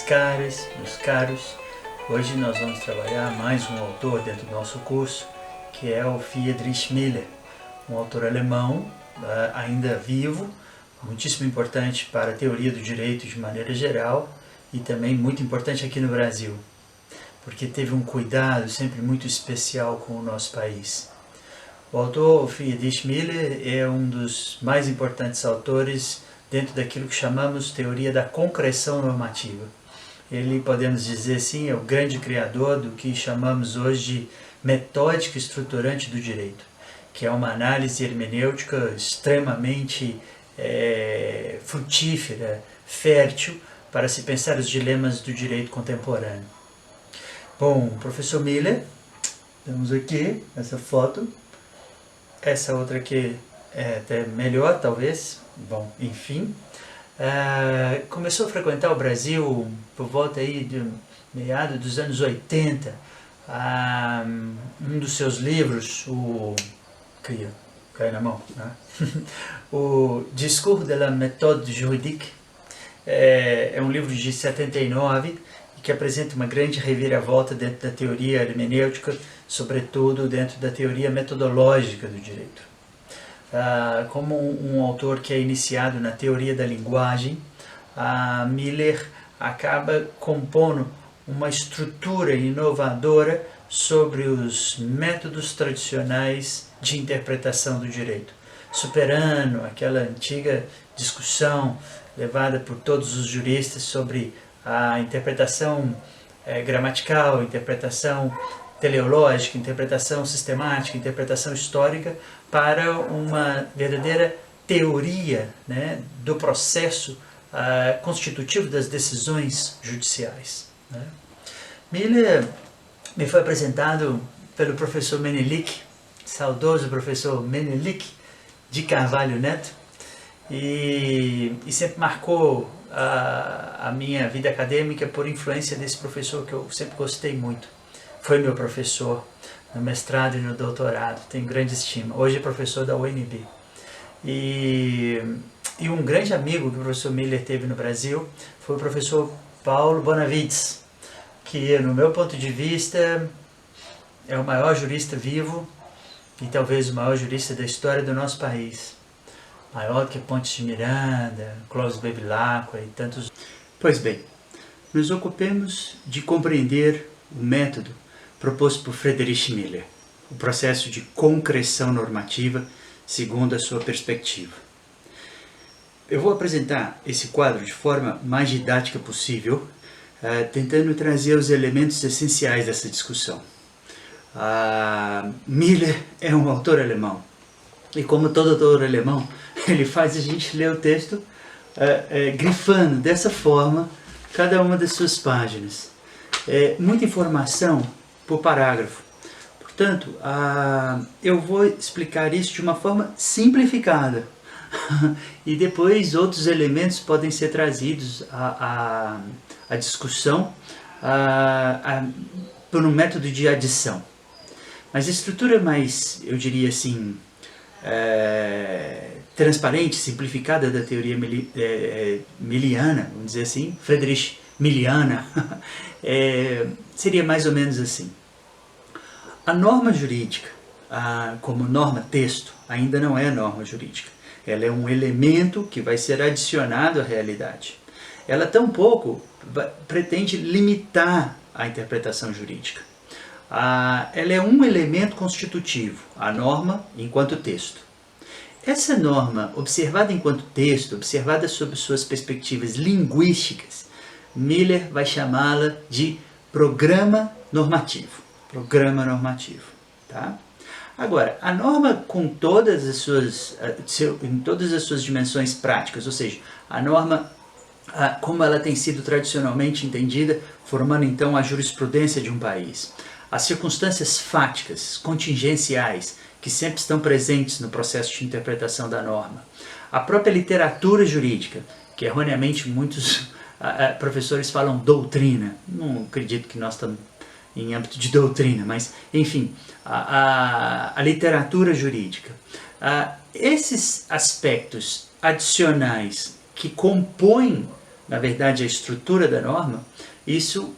minhas caras, meus caros. Hoje nós vamos trabalhar mais um autor dentro do nosso curso, que é o Friedrich Miller, um autor alemão, ainda vivo, muitíssimo importante para a teoria do direito de maneira geral e também muito importante aqui no Brasil, porque teve um cuidado sempre muito especial com o nosso país. O autor Friedrich Miller é um dos mais importantes autores dentro daquilo que chamamos teoria da concreção normativa. Ele, podemos dizer assim, é o grande criador do que chamamos hoje de metódica estruturante do direito, que é uma análise hermenêutica extremamente frutífera, fértil, para se pensar os dilemas do direito contemporâneo. Bom, professor Miller, temos aqui essa foto, essa outra aqui é até melhor, talvez. Bom, enfim, começou a frequentar o Brasil por volta aí de meados dos anos 80. Um dos seus livros, cai na mão, né? O Discours de la méthode juridique, é um livro de 79 que apresenta uma grande reviravolta dentro da teoria hermenêutica, sobretudo dentro da teoria metodológica do direito. Como um autor que é iniciado na teoria da linguagem, Miller acaba compondo uma estrutura inovadora sobre os métodos tradicionais de interpretação do direito, superando aquela antiga discussão levada por todos os juristas sobre a interpretação gramatical, interpretação teleológica, interpretação sistemática, interpretação histórica, para uma verdadeira teoria, né, do processo constitutivo das decisões judiciais, né. Miller me foi apresentado pelo professor Menelik, saudoso professor Menelik de Carvalho Neto, e sempre marcou a minha vida acadêmica por influência desse professor que eu sempre gostei muito. Foi meu professor no mestrado e no doutorado, tenho grande estima. Hoje é professor da UNB. E um grande amigo que o professor Miller teve no Brasil foi o professor Paulo Bonavides, que, no meu ponto de vista, é o maior jurista vivo e talvez o maior jurista da história do nosso país. Maior que Pontes de Miranda, Clóvis Bevilacqua e tantos. Pois bem, nos ocupemos de compreender o método proposto por Friedrich Miller, o processo de concreção normativa segundo a sua perspectiva. Eu vou apresentar esse quadro de forma mais didática possível, tentando trazer os elementos essenciais dessa discussão. Miller é um autor alemão, e como todo autor alemão, ele faz a gente ler o texto grifando dessa forma cada uma das suas páginas. Muita informação por parágrafo. Portanto, eu vou explicar isso de uma forma simplificada e depois outros elementos podem ser trazidos à discussão por um método de adição. Mas a estrutura mais, eu diria assim, transparente, simplificada da teoria miliana, vamos dizer assim, Friedrich Miliana, seria mais ou menos assim. A norma jurídica, como norma texto, ainda não é norma jurídica. Ela é um elemento que vai ser adicionado à realidade. Ela tampouco pretende limitar a interpretação jurídica. Ela é um elemento constitutivo, a norma enquanto texto. Essa norma, observada enquanto texto, observada sob suas perspectivas linguísticas, Miller vai chamá-la de programa normativo. Programa normativo, tá? Agora, a norma com todas as suas dimensões práticas, ou seja, a norma como ela tem sido tradicionalmente entendida, formando então a jurisprudência de um país. As circunstâncias fáticas, contingenciais, que sempre estão presentes no processo de interpretação da norma. A própria literatura jurídica, que erroneamente muitos professores falam doutrina. Não acredito que nós estamos em âmbito de doutrina, mas, enfim, a literatura jurídica. Esses aspectos adicionais que compõem na verdade, a estrutura da norma, isso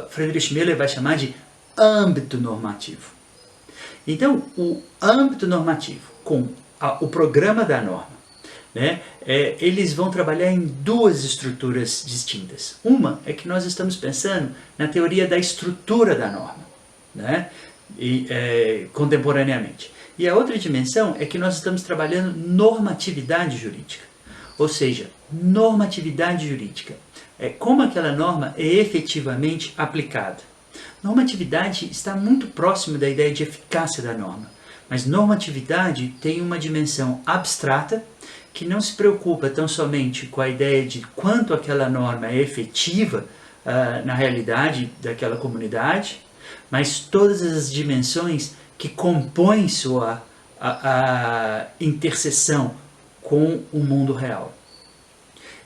Friedrich Miller vai chamar de âmbito normativo. Então, o âmbito normativo com o programa da norma, né, eles vão trabalhar em duas estruturas distintas. Uma é que nós estamos pensando na teoria da estrutura da norma, né, contemporaneamente. E a outra dimensão é que nós estamos trabalhando normatividade jurídica, ou seja, normatividade jurídica. Como aquela norma é efetivamente aplicada. Normatividade está muito próximo da ideia de eficácia da norma, mas normatividade tem uma dimensão abstrata que não se preocupa tão somente com a ideia de quanto aquela norma é efetiva na realidade daquela comunidade, mas todas as dimensões que compõem sua interseção com o mundo real.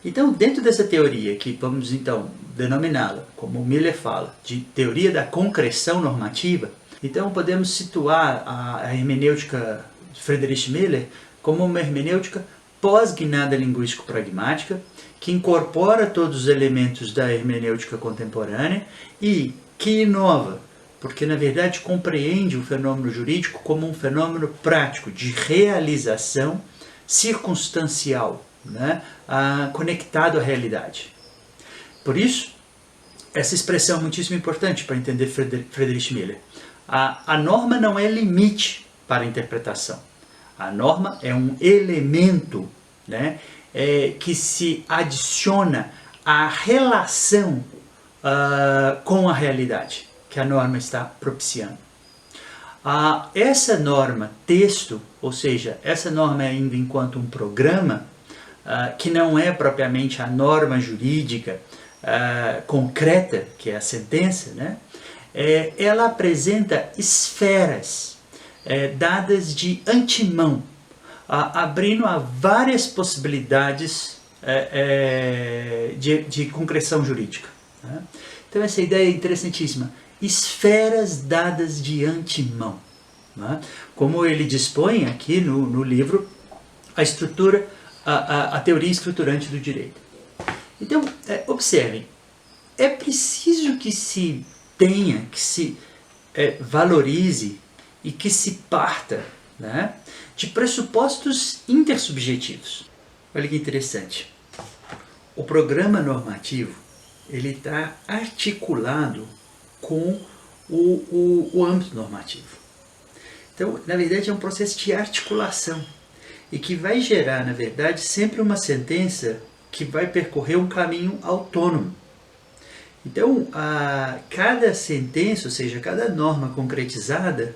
Então, dentro dessa teoria, que vamos então denominá-la, como Miller fala, de teoria da concreção normativa, então podemos situar a hermenêutica de Friedrich Miller como uma hermenêutica pós-guinada linguístico-pragmática, que incorpora todos os elementos da hermenêutica contemporânea e que inova, porque na verdade compreende o fenômeno jurídico como um fenômeno prático de realização circunstancial, né, conectado à realidade. Por isso, essa expressão é muitíssimo importante para entender Friedrich Miller. A norma não é limite para a interpretação. A norma é um elemento, né, que se adiciona à relação com a realidade que a norma está propiciando. Essa norma texto, ou seja, essa norma ainda enquanto um programa, que não é propriamente a norma jurídica concreta, que é a sentença, né? Ela apresenta esferas dadas de antemão, abrindo a várias possibilidades de concreção jurídica. Né? Então essa ideia é interessantíssima. Esferas dadas de antemão. Né? Como ele dispõe aqui no livro a estrutura, a teoria estruturante do direito. Então, observem, é preciso que se tenha, que se valorize e que se parta, né, de pressupostos intersubjetivos. Olha que interessante. O programa normativo ele está articulado com o âmbito normativo. Então, na verdade, é um processo de articulação e que vai gerar, na verdade, sempre uma sentença que vai percorrer um caminho autônomo. Então, cada sentença, ou seja, cada norma concretizada,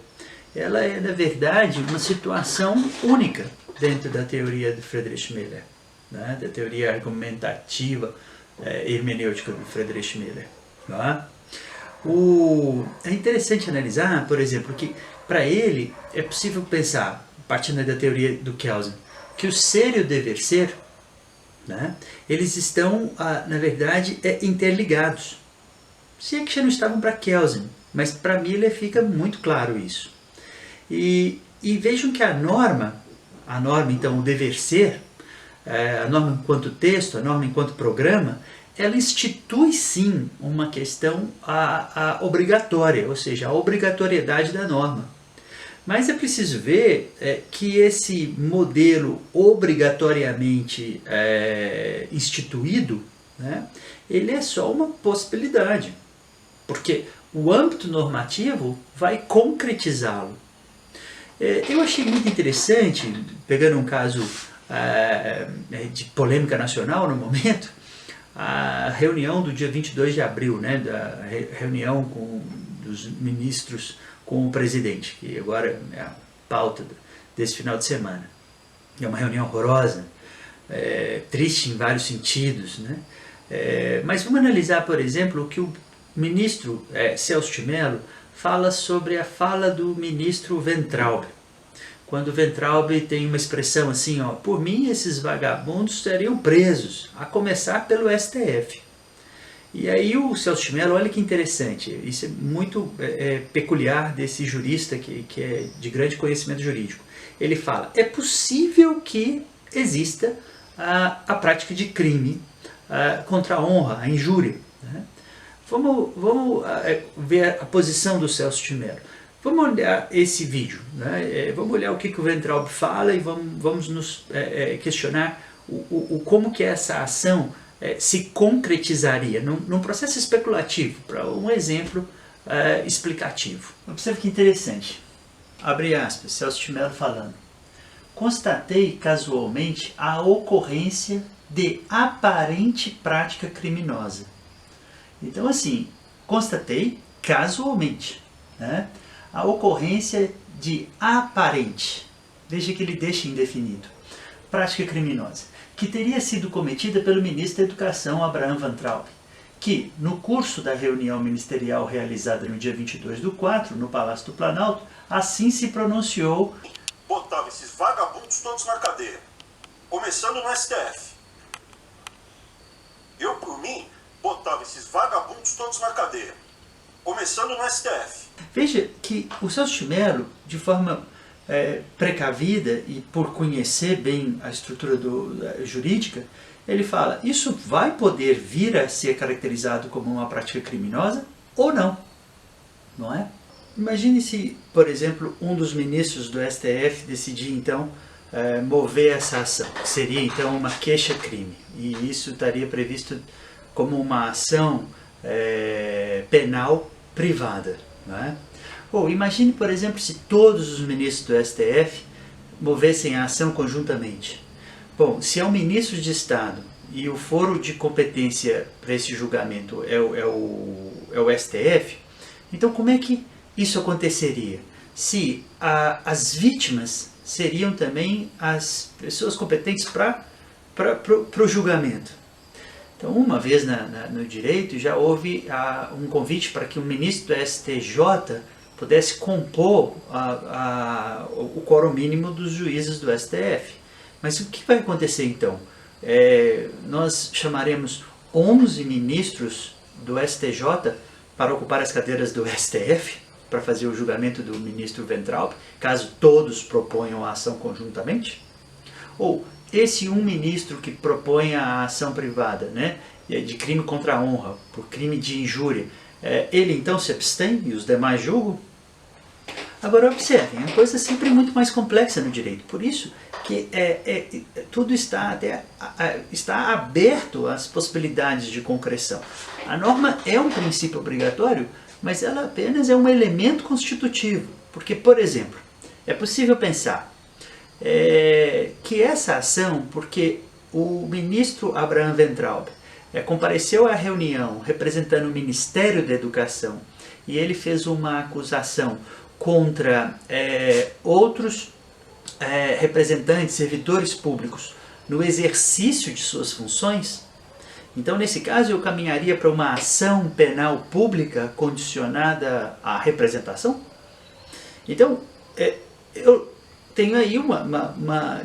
ela é, na verdade, uma situação única dentro da teoria de Friedrich Miller, né? Da teoria argumentativa hermenêutica do Friedrich Miller. Tá? É interessante analisar, por exemplo, que para ele é possível pensar, partindo da teoria do Kelsen, que o ser e o dever ser, né, eles estão, na verdade, interligados. Se é que já não estavam para Kelsen, mas para Miller fica muito claro isso. E vejam que a norma então, o dever ser, a norma enquanto texto, a norma enquanto programa, ela institui sim uma questão obrigatória, ou seja, a obrigatoriedade da norma. Mas é preciso ver que esse modelo obrigatoriamente instituído, né, ele é só uma possibilidade, porque o âmbito normativo vai concretizá-lo. Eu achei muito interessante, pegando um caso de polêmica nacional no momento, a reunião do dia 22 de abril, né, da reunião dos ministros com o presidente, que agora é a pauta desse final de semana. É uma reunião horrorosa, triste em vários sentidos, né? Mas vamos analisar, por exemplo, o que o ministro Celso de Mello fala sobre a fala do ministro Weintraub. Quando o Weintraub tem uma expressão assim, ó, por mim esses vagabundos seriam presos, a começar pelo STF. E aí o Celso de Mello, olha que interessante, isso é muito peculiar desse jurista que é de grande conhecimento jurídico. Ele fala, é possível que exista a prática de crime contra a honra, a injúria. Né? Vamos ver a posição do Celso de Mello. Vamos olhar esse vídeo, né? Vamos olhar o que o Weintraub fala e vamos nos questionar como que essa ação se concretizaria num processo especulativo, para um exemplo explicativo. Observe que interessante. Abre aspas, Celso de Mello falando. Constatei casualmente a ocorrência de aparente prática criminosa. Então assim, constatei casualmente, né, a ocorrência de aparente, veja que ele deixa indefinido, prática criminosa, que teria sido cometida pelo ministro da Educação, Abraham Weintraub, que, no curso da reunião ministerial realizada no dia 22/4, no Palácio do Planalto, assim se pronunciou: botava esses vagabundos todos na cadeia, começando no STF. Eu, por mim, botava esses vagabundos todos na cadeia, começando no STF. Veja que o Celso de Mello, de forma precavida e por conhecer bem a estrutura jurídica, ele fala, isso vai poder vir a ser caracterizado como uma prática criminosa ou não, não é? Imagine se, por exemplo, um dos ministros do STF decidir então mover essa ação, que seria então uma queixa-crime, e isso estaria previsto como uma ação penal privada. Não é? Ou imagine, por exemplo, se todos os ministros do STF movessem a ação conjuntamente. Bom, se é um ministro de Estado e o foro de competência para esse julgamento é o STF, então como é que isso aconteceria? Se as vítimas seriam também as pessoas competentes para o julgamento. Então, uma vez no direito, já houve um convite para que o ministro do STJ pudesse compor o quórum mínimo dos juízes do STF. Mas o que vai acontecer então? Nós chamaremos 11 ministros do STJ para ocupar as cadeiras do STF, para fazer o julgamento do ministro Weintraub, caso todos proponham a ação conjuntamente? Ou esse um ministro que propõe a ação privada, né, de crime contra a honra, por crime de injúria, ele então se abstém e os demais julgam? Agora observem, a coisa é sempre muito mais complexa no direito, por isso que tudo está aberto às possibilidades de concreção. A norma é um princípio obrigatório, mas ela apenas é um elemento constitutivo, porque, por exemplo, é possível pensar que essa ação, porque o ministro Abraham Weintraub compareceu à reunião representando o Ministério da Educação e ele fez uma acusação contra outros representantes, servidores públicos, no exercício de suas funções, então nesse caso eu caminharia para uma ação penal pública condicionada à representação? Então, eu tenho aí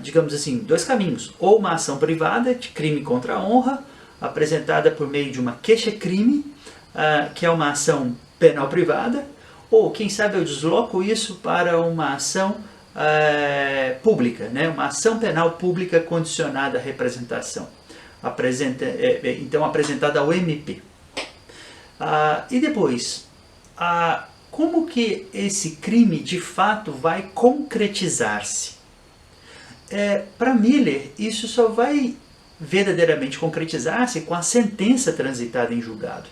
digamos assim, dois caminhos. Ou uma ação privada de crime contra a honra, apresentada por meio de uma queixa-crime, que é uma ação penal privada, ou quem sabe eu desloco isso para uma ação pública, né? Uma ação penal pública condicionada à representação, então apresentada ao MP. E depois, como que esse crime de fato vai concretizar-se? Para Miller, isso só vai verdadeiramente concretizar-se com a sentença transitada em julgado.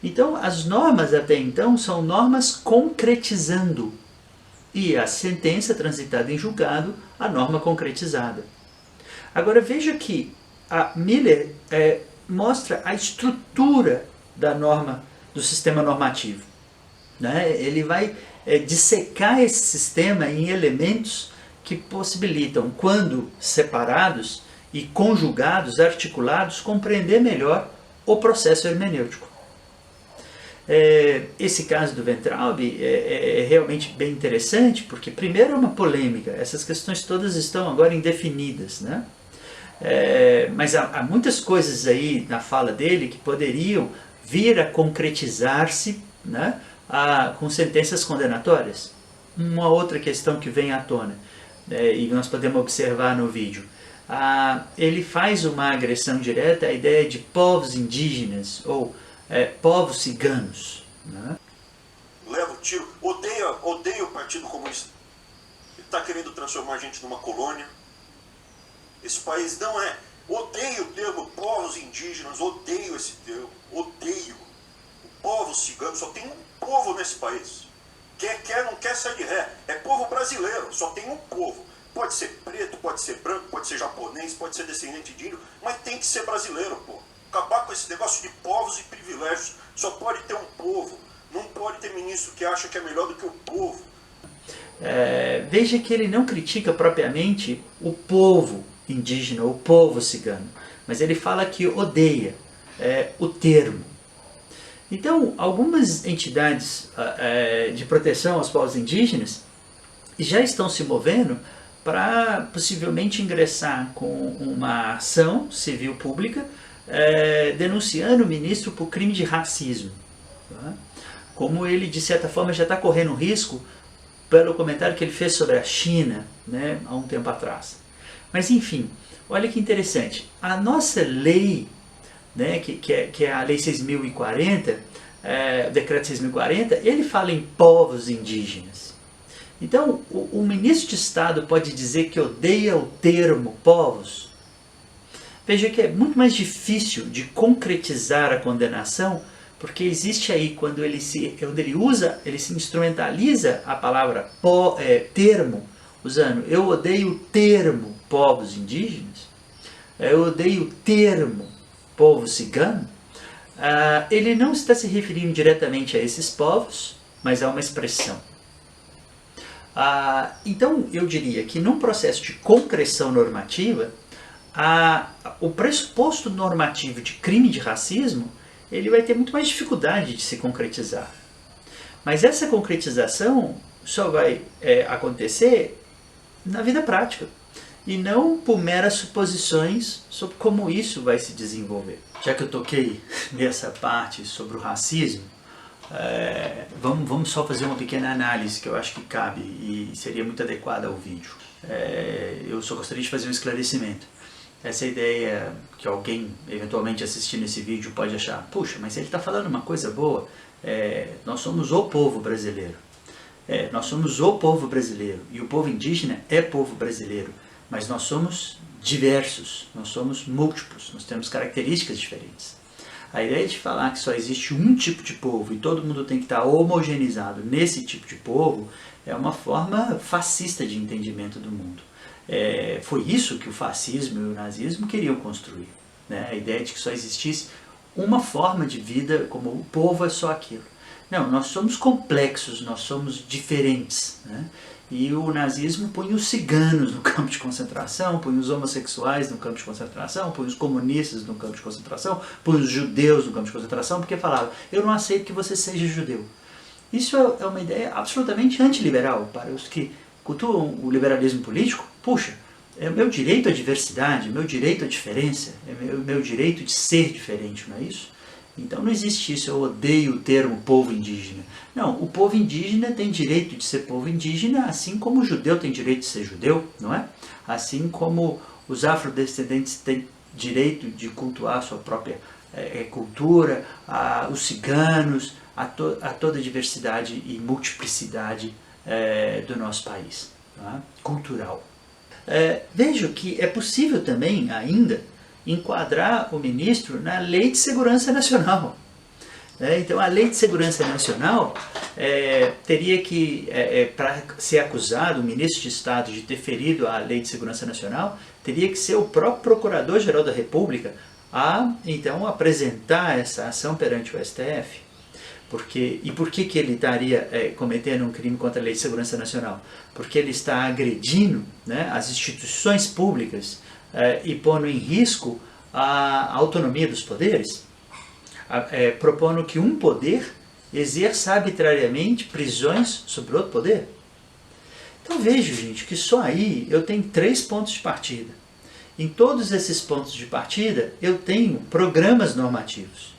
Então, as normas até então são normas concretizando, e a sentença transitada em julgado, a norma concretizada. Agora veja que a Miller mostra a estrutura da norma, do sistema normativo. Né? Ele vai dissecar esse sistema em elementos que possibilitam, quando separados e conjugados, articulados, compreender melhor o processo hermenêutico. Esse caso do Weintraub é realmente bem interessante, porque primeiro é uma polêmica, essas questões todas estão agora indefinidas, né? Mas há muitas coisas aí na fala dele que poderiam vir a concretizar-se, né, com sentenças condenatórias. Uma outra questão que vem à tona, e nós podemos observar no vídeo, ele faz uma agressão direta à ideia de povos indígenas ou povos ciganos, né? Leva o tiro, odeia o Partido Comunista. Ele está querendo transformar a gente numa colônia. Esse país não é. Odeio o termo povos indígenas, odeio esse termo, odeio. O povo cigano, só tem um povo nesse país. Não quer sair de ré. É povo brasileiro, só tem um povo. Pode ser preto, pode ser branco, pode ser japonês, pode ser descendente de índio, mas tem que ser brasileiro, pô. Acabar com esse negócio de povos e privilégios. Só pode ter um povo. Não pode ter ministro que acha que é melhor do que o povo. Veja que ele não critica propriamente o povo indígena, o povo cigano, mas ele fala que odeia o termo. Então, algumas entidades de proteção aos povos indígenas já estão se movendo para possivelmente ingressar com uma ação civil pública denunciando o ministro por crime de racismo. Tá? Como ele, de certa forma, já está correndo risco pelo comentário que ele fez sobre a China, né, há um tempo atrás. Mas, enfim, olha que interessante. A nossa lei, né, que é a Lei 6.040, o Decreto 6.040, ele fala em povos indígenas. Então, o ministro de Estado pode dizer que odeia o termo povos? Veja que é muito mais difícil de concretizar a condenação, porque existe aí, quando ele se instrumentaliza a palavra termo, usando eu odeio o termo povos indígenas, eu odeio o termo povo cigano, ele não está se referindo diretamente a esses povos, mas a uma expressão. Então eu diria que num processo de concreção normativa, o pressuposto normativo de crime de racismo ele vai ter muito mais dificuldade de se concretizar. Mas essa concretização só vai acontecer na vida prática e não por meras suposições sobre como isso vai se desenvolver. Já que eu toquei nessa parte sobre o racismo, vamos só fazer uma pequena análise que eu acho que cabe e seria muito adequada ao vídeo. Eu só gostaria de fazer um esclarecimento. Essa ideia que alguém eventualmente assistindo esse vídeo pode achar, puxa, mas ele está falando uma coisa boa, nós somos o povo brasileiro. Nós somos o povo brasileiro e o povo indígena é povo brasileiro, mas nós somos diversos, nós somos múltiplos, nós temos características diferentes. A ideia de falar que só existe um tipo de povo e todo mundo tem que estar homogeneizado nesse tipo de povo é uma forma fascista de entendimento do mundo. Foi isso que o fascismo e o nazismo queriam construir, né? A ideia de que só existisse uma forma de vida, como o povo é só aquilo. Não, nós somos complexos, nós somos diferentes, né? E o nazismo punha os ciganos no campo de concentração, punha os homossexuais no campo de concentração, punha os comunistas no campo de concentração, punha os judeus no campo de concentração, porque falava, eu não aceito que você seja judeu. Isso é uma ideia absolutamente antiliberal para os que cultuam o liberalismo político. Puxa, é o meu direito à diversidade, é o meu direito à diferença, é o meu direito de ser diferente, não é isso? Então não existe isso, eu odeio o termo povo indígena. Não, o povo indígena tem direito de ser povo indígena, assim como o judeu tem direito de ser judeu, não é? Assim como os afrodescendentes têm direito de cultuar a sua própria cultura, os ciganos, a toda a diversidade e multiplicidade do nosso país, não é? Cultural. Vejo que é possível também ainda enquadrar o ministro na Lei de Segurança Nacional. Então a Lei de Segurança Nacional teria que, para ser acusado o ministro de Estado de ter ferido a Lei de Segurança Nacional, teria que ser o próprio Procurador-Geral da República a, então, apresentar essa ação perante o STF. E por que ele estaria cometendo um crime contra a Lei de Segurança Nacional? Porque ele está agredindo, né, as instituições públicas e pondo em risco a autonomia dos poderes, propondo que um poder exerça arbitrariamente prisões sobre outro poder. Então vejo, gente, que só aí eu tenho 3 pontos de partida. Em todos esses pontos de partida eu tenho programas normativos.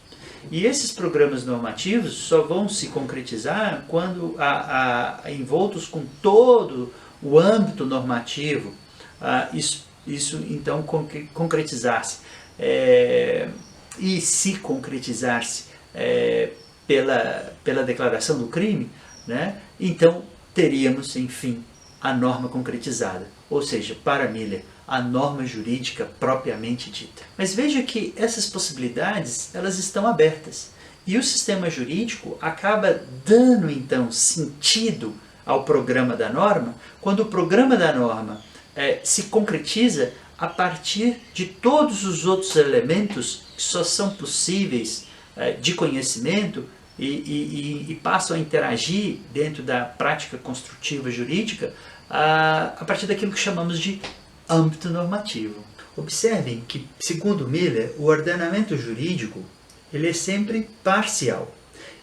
E esses programas normativos só vão se concretizar quando envoltos com todo o âmbito normativo isso então concretizar-se, e se concretizar-se pela declaração do crime, né, então teríamos, enfim, a norma concretizada, ou seja, para Miller, a norma jurídica propriamente dita. Mas veja que essas possibilidades, elas estão abertas, e o sistema jurídico acaba dando, então, sentido ao programa da norma, quando o programa da norma se concretiza a partir de todos os outros elementos que só são possíveis de conhecimento e passam a interagir dentro da prática construtiva jurídica a partir daquilo que chamamos de âmbito normativo. Observem que, segundo Miller, o ordenamento jurídico ele é sempre parcial.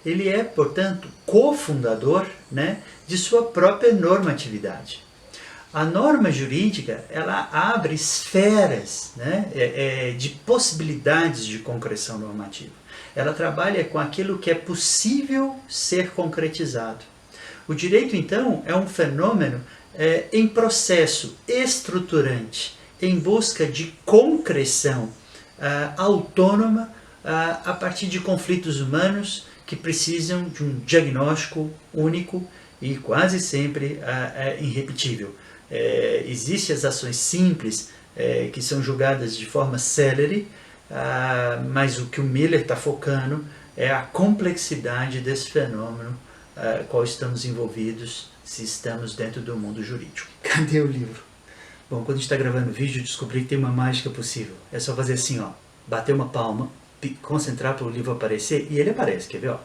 Ele é, portanto, cofundador, né, de sua própria normatividade. A norma jurídica ela abre esferas, né, de possibilidades de concreção normativa. Ela trabalha com aquilo que é possível ser concretizado. O direito, então, é um fenômeno em processo estruturante, em busca de concreção autônoma a partir de conflitos humanos que precisam de um diagnóstico único e quase sempre irrepetível. Existem as ações simples que são julgadas de forma célere, mas o que o Miller está focando é a complexidade desse fenômeno qual estamos envolvidos se estamos dentro do mundo jurídico. Cadê o livro? Bom, quando a gente está gravando o vídeo, descobri que tem uma mágica possível. É só fazer assim, ó, bater uma palma, concentrar para o livro aparecer e ele aparece, quer ver? Ó?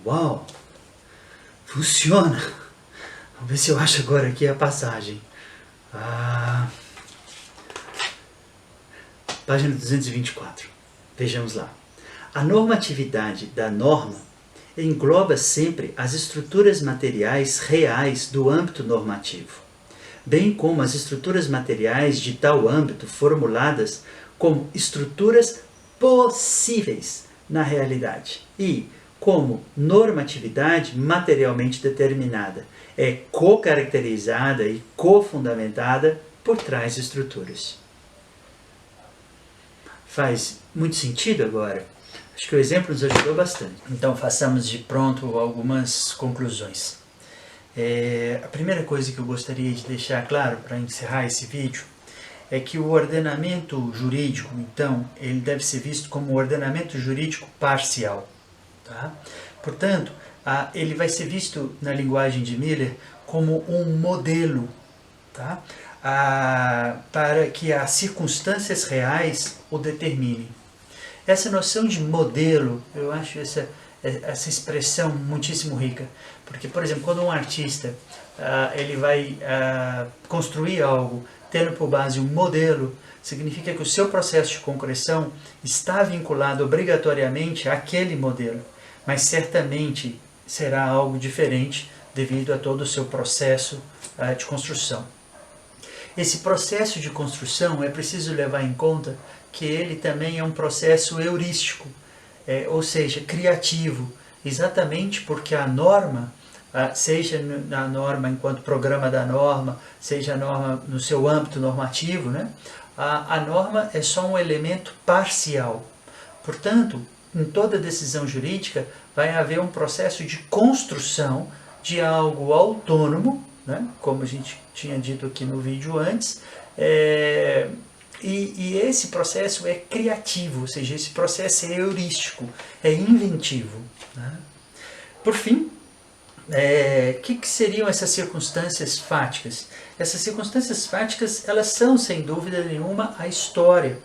Uau! Funciona! Vamos ver se eu acho agora aqui a passagem. Página 224. Vejamos lá. A normatividade da norma engloba sempre as estruturas materiais reais do âmbito normativo, bem como as estruturas materiais de tal âmbito formuladas como estruturas possíveis na realidade e, como normatividade materialmente determinada, é co-caracterizada e co-fundamentada por tais estruturas. Faz muito sentido agora? Acho que o exemplo nos ajudou bastante. Então façamos de pronto algumas conclusões. A primeira coisa que eu gostaria de deixar claro para encerrar esse vídeo é que o ordenamento jurídico, então, ele deve ser visto como um ordenamento jurídico parcial. Tá? Portanto, ele vai ser visto na linguagem de Miller como um modelo, tá? Para que as circunstâncias reais o determinem. Essa noção de modelo, eu acho essa expressão muitíssimo rica, porque, por exemplo, quando um artista ele vai construir algo tendo por base um modelo, significa que o seu processo de concreção está vinculado obrigatoriamente àquele modelo, mas certamente será algo diferente devido a todo o seu processo de construção. Esse processo de construção é preciso levar em conta que ele também é um processo heurístico, ou seja, criativo, exatamente porque a norma, seja na norma enquanto programa da norma, seja a norma no seu âmbito normativo, né? A norma é só um elemento parcial. Portanto, em toda decisão jurídica vai haver um processo de construção de algo autônomo, né? Como a gente tinha dito aqui no vídeo antes, e esse processo é criativo, ou seja, esse processo é heurístico, é inventivo. Né? Por fim, que seriam essas circunstâncias fáticas? Essas circunstâncias fáticas, elas são, sem dúvida nenhuma, a história,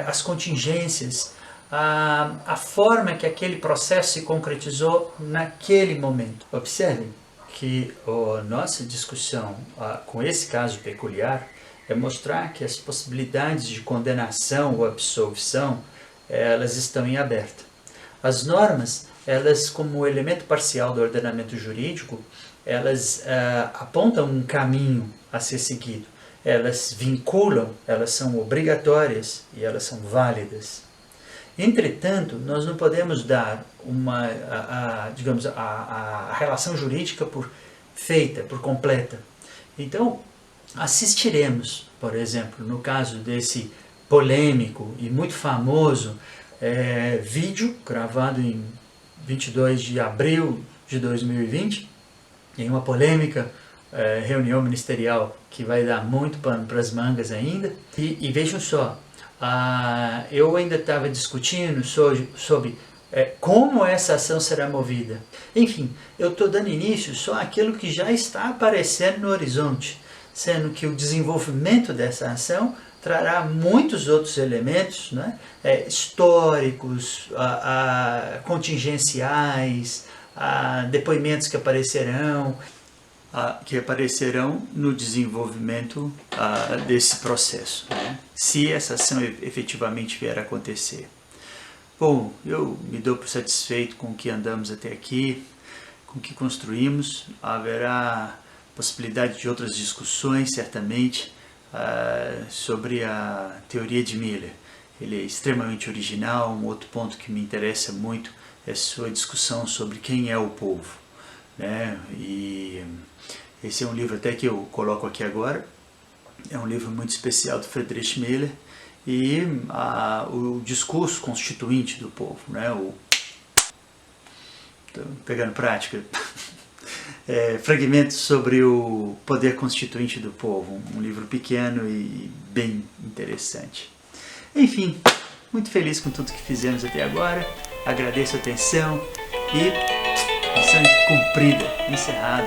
as contingências, a forma que aquele processo se concretizou naquele momento. Observem que a nossa discussão com esse caso peculiar é mostrar que as possibilidades de condenação ou absolvição, elas estão em aberto. As normas, elas como elemento parcial do ordenamento jurídico, elas apontam um caminho a ser seguido. Elas vinculam, elas são obrigatórias e elas são válidas. Entretanto, nós não podemos dar digamos, a relação jurídica por completa. Então, assistiremos, por exemplo, no caso desse polêmico e muito famoso vídeo gravado em 22 de abril de 2020, em uma polêmica reunião ministerial que vai dar muito pano para as mangas ainda. E vejam só, eu ainda estava discutindo sobre como essa ação será movida. Enfim, eu estou dando início só àquilo que já está aparecendo no horizonte, sendo que o desenvolvimento dessa ação trará muitos outros elementos, né, históricos, contingenciais, depoimentos que aparecerão no desenvolvimento desse processo, né, se essa ação efetivamente vier a acontecer. Bom, eu me dou por satisfeito com o que andamos até aqui, com o que construímos. Haverá possibilidade de outras discussões, certamente, sobre a teoria de Miller. Ele é extremamente original. Um outro ponto que me interessa muito é sua discussão sobre quem é o povo, né? E esse é um livro até que eu coloco aqui agora. É um livro muito especial do Friedrich Miller, e o discurso constituinte do povo, né? Pegando prática, fragmentos sobre o poder constituinte do povo, um livro pequeno e bem interessante. Enfim, muito feliz com tudo que fizemos até agora, agradeço a atenção e missão cumprida, encerrado.